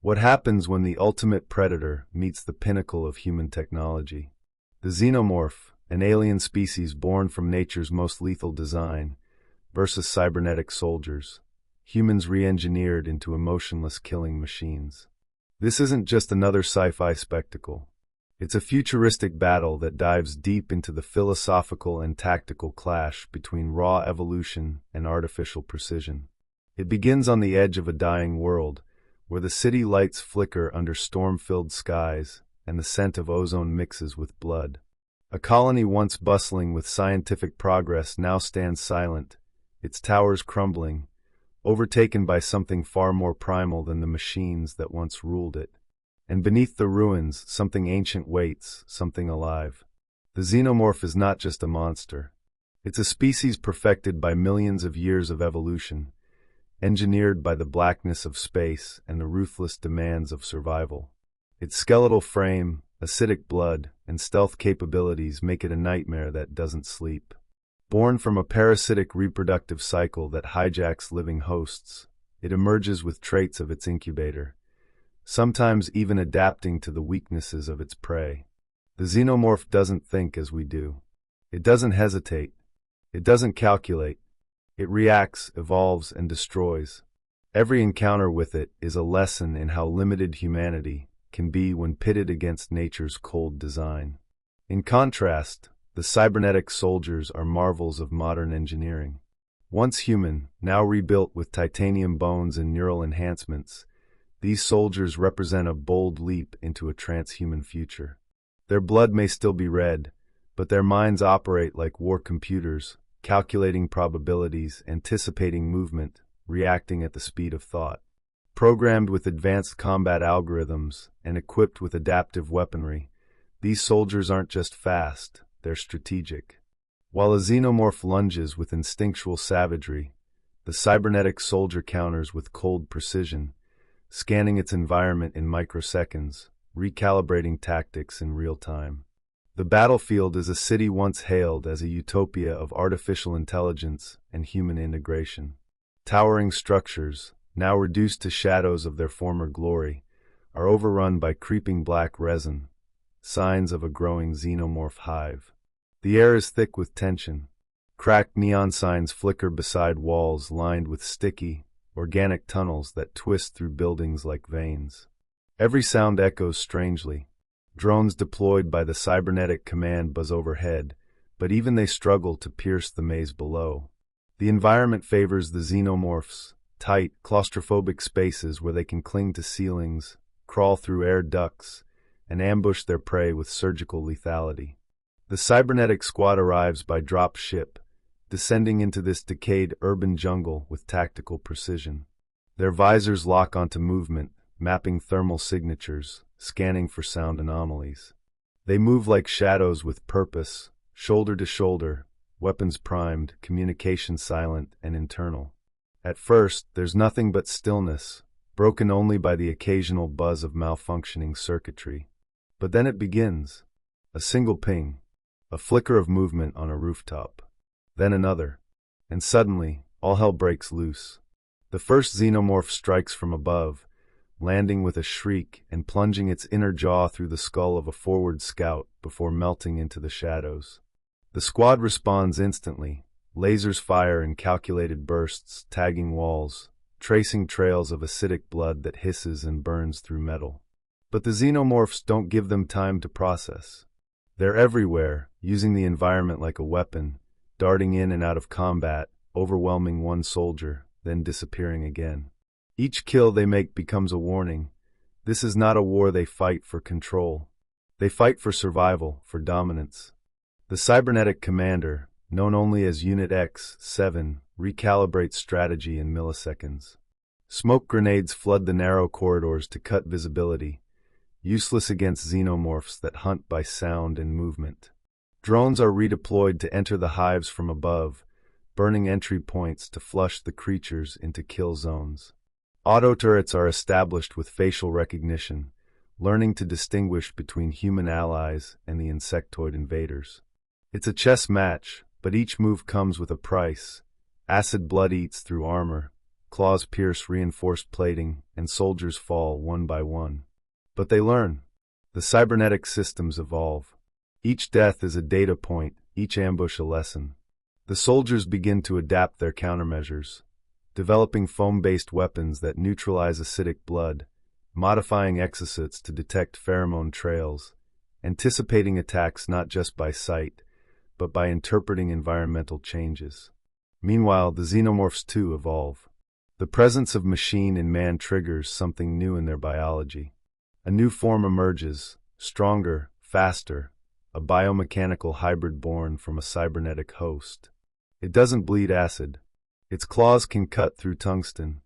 What happens when the ultimate predator meets the pinnacle of human technology? The Xenomorph, an alien species born from nature's most lethal design, versus cybernetic soldiers, humans re-engineered into emotionless killing machines. This isn't just another sci-fi spectacle. It's a futuristic battle that dives deep into the philosophical and tactical clash between raw evolution and artificial precision. It begins on the edge of a dying world, where the city lights flicker under storm-filled skies and the scent of ozone mixes with blood. A colony once bustling with scientific progress now stands silent, its towers crumbling, overtaken by something far more primal than the machines that once ruled it. And beneath the ruins, something ancient waits, something alive. The Xenomorph is not just a monster. It's a species perfected by millions of years of evolution, engineered by the blackness of space and the ruthless demands of survival. Its skeletal frame, acidic blood, and stealth capabilities make it a nightmare that doesn't sleep. Born from a parasitic reproductive cycle that hijacks living hosts, it emerges with traits of its incubator, sometimes even adapting to the weaknesses of its prey. The Xenomorph doesn't think as we do. It doesn't hesitate. It doesn't calculate. It reacts, evolves, and destroys. Every encounter with it is a lesson in how limited humanity can be when pitted against nature's cold design. In contrast, the cybernetic soldiers are marvels of modern engineering. Once human, now rebuilt with titanium bones and neural enhancements, these soldiers represent a bold leap into a transhuman future. Their blood may still be red, but their minds operate like war computers, calculating probabilities, anticipating movement, reacting at the speed of thought. Programmed with advanced combat algorithms and equipped with adaptive weaponry, these soldiers aren't just fast, they're strategic. While a Xenomorph lunges with instinctual savagery, the cybernetic soldier counters with cold precision, scanning its environment in microseconds, recalibrating tactics in real time. The battlefield is a city once hailed as a utopia of artificial intelligence and human integration. Towering structures, now reduced to shadows of their former glory, are overrun by creeping black resin, signs of a growing xenomorph hive. The air is thick with tension. Cracked neon signs flicker beside walls lined with sticky, organic tunnels that twist through buildings like veins. Every sound echoes strangely. Drones deployed by the Cybernetic command buzz overhead, but even they struggle to pierce the maze below. The environment favors the Xenomorphs, tight, claustrophobic spaces where they can cling to ceilings, crawl through air ducts, and ambush their prey with surgical lethality. The Cybernetic squad arrives by drop ship, descending into this decayed urban jungle with tactical precision. Their visors lock onto movement, mapping thermal signatures, scanning for sound anomalies. They move like shadows with purpose, shoulder to shoulder, weapons primed, communication silent and internal. At first, there's nothing but stillness, broken only by the occasional buzz of malfunctioning circuitry. But then it begins. A single ping, a flicker of movement on a rooftop, then another, and suddenly, all hell breaks loose. The first Xenomorph strikes from above, landing with a shriek and plunging its inner jaw through the skull of a forward scout before melting into the shadows. The squad responds instantly. Lasers fire in calculated bursts, tagging walls, tracing trails of acidic blood that hisses and burns through metal. But the Xenomorphs don't give them time to process. They're everywhere, using the environment like a weapon, darting in and out of combat, overwhelming one soldier, then disappearing again. Each kill they make becomes a warning. This is not a war they fight for control. They fight for survival, for dominance. The Cybernetic commander, known only as Unit X-7, recalibrates strategy in milliseconds. Smoke grenades flood the narrow corridors to cut visibility, useless against xenomorphs that hunt by sound and movement. Drones are redeployed to enter the hives from above, burning entry points to flush the creatures into kill zones. Auto turrets are established with facial recognition, learning to distinguish between human allies and the insectoid invaders. It's a chess match, but each move comes with a price. Acid blood eats through armor, claws pierce reinforced plating, and soldiers fall one by one. But they learn. The cybernetic systems evolve. Each death is a data point, each ambush a lesson. The soldiers begin to adapt their countermeasures, developing foam-based weapons that neutralize acidic blood, modifying exosuits to detect pheromone trails, anticipating attacks not just by sight, but by interpreting environmental changes. Meanwhile, the xenomorphs too evolve. The presence of machine in man triggers something new in their biology. A new form emerges, stronger, faster, a biomechanical hybrid born from a cybernetic host. It doesn't bleed acid. Its claws can cut through tungsten.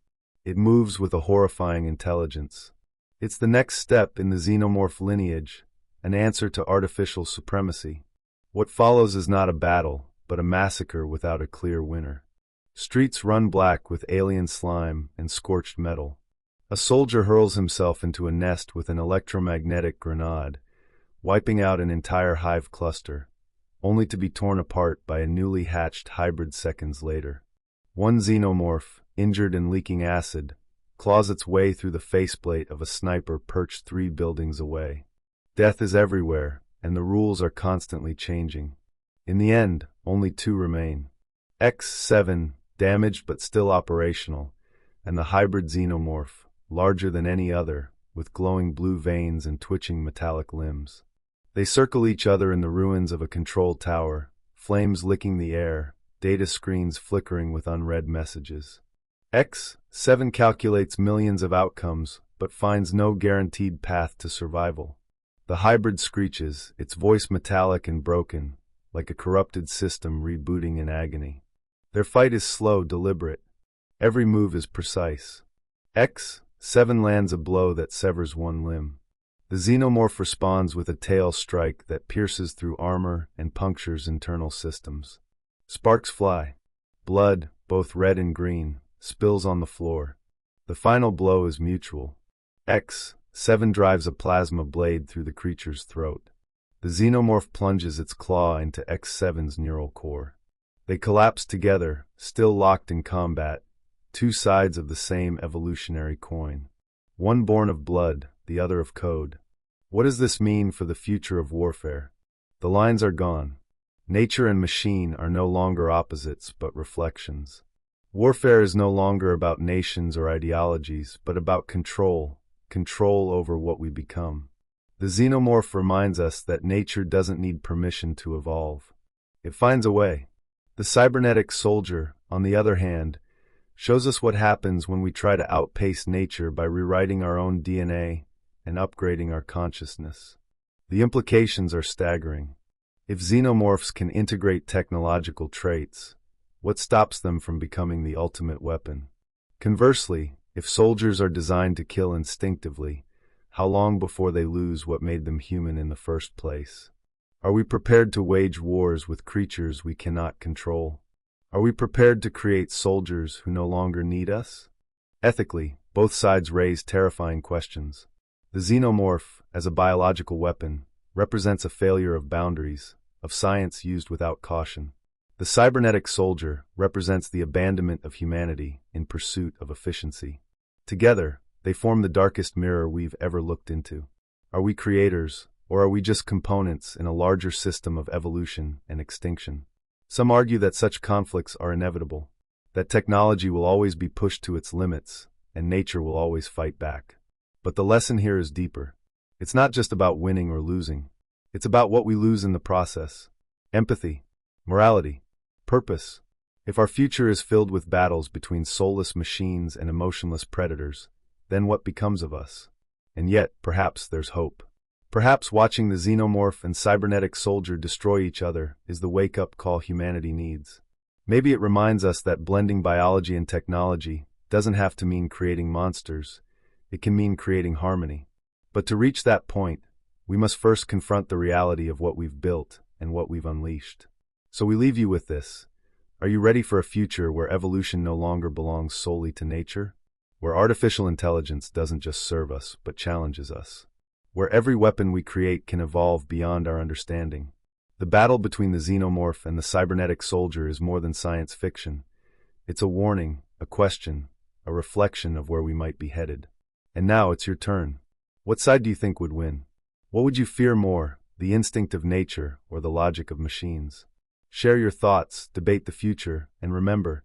It moves with a horrifying intelligence. It's the next step in the xenomorph lineage, an answer to artificial supremacy. What follows is not a battle, but a massacre without a clear winner. Streets run black with alien slime and scorched metal. A soldier hurls himself into a nest with an electromagnetic grenade, wiping out an entire hive cluster, only to be torn apart by a newly hatched hybrid seconds later. One xenomorph, injured and leaking acid, claws its way through the faceplate of a sniper perched 3 buildings away. Death is everywhere, and the rules are constantly changing. In the end, only 2 remain. X7, damaged but still operational, and the hybrid xenomorph, larger than any other, with glowing blue veins and twitching metallic limbs. They circle each other in the ruins of a control tower, flames licking the air, data screens flickering with unread messages. X7 calculates millions of outcomes, but finds no guaranteed path to survival. The hybrid screeches, its voice metallic and broken, like a corrupted system rebooting in agony. Their fight is slow, deliberate. Every move is precise. X7 lands a blow that severs one limb. The xenomorph responds with a tail strike that pierces through armor and punctures internal systems. Sparks fly. Blood, both red and green, spills on the floor. The final blow is mutual. X7 drives a plasma blade through the creature's throat. The xenomorph plunges its claw into X7's neural core. They collapse together, still locked in combat, 2 sides of the same evolutionary coin. One born of blood, the other of code. What does this mean for the future of warfare? The lines are gone. Nature and machine are no longer opposites, but reflections. Warfare is no longer about nations or ideologies, but about control over what we become. The xenomorph reminds us that nature doesn't need permission to evolve. It finds a way. The cybernetic soldier, on the other hand, shows us what happens when we try to outpace nature by rewriting our own DNA and upgrading our consciousness. The implications are staggering. If xenomorphs can integrate technological traits, what stops them from becoming the ultimate weapon? Conversely, if soldiers are designed to kill instinctively, how long before they lose what made them human in the first place? Are we prepared to wage wars with creatures we cannot control? Are we prepared to create soldiers who no longer need us? Ethically, both sides raise terrifying questions. The xenomorph, as a biological weapon, represents a failure of boundaries, of science used without caution. The cybernetic soldier represents the abandonment of humanity in pursuit of efficiency. Together, they form the darkest mirror we've ever looked into. Are we creators, or are we just components in a larger system of evolution and extinction? Some argue that such conflicts are inevitable, that technology will always be pushed to its limits, and nature will always fight back. But the lesson here is deeper. It's not just about winning or losing. It's about what we lose in the process. Empathy, morality, purpose. If our future is filled with battles between soulless machines and emotionless predators, then what becomes of us? And yet, perhaps there's hope. Perhaps watching the xenomorph and cybernetic soldier destroy each other is the wake-up call humanity needs. Maybe it reminds us that blending biology and technology doesn't have to mean creating monsters. It can mean creating harmony. But to reach that point, we must first confront the reality of what we've built and what we've unleashed. So we leave you with this. Are you ready for a future where evolution no longer belongs solely to nature? Where artificial intelligence doesn't just serve us, but challenges us? Where every weapon we create can evolve beyond our understanding? The battle between the xenomorph and the cybernetic soldier is more than science fiction. It's a warning, a question, a reflection of where we might be headed. And now it's your turn. What side do you think would win? What would you fear more, the instinct of nature or the logic of machines? Share your thoughts, debate the future, and remember,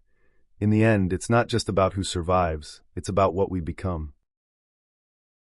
in the end, it's not just about who survives, it's about what we become.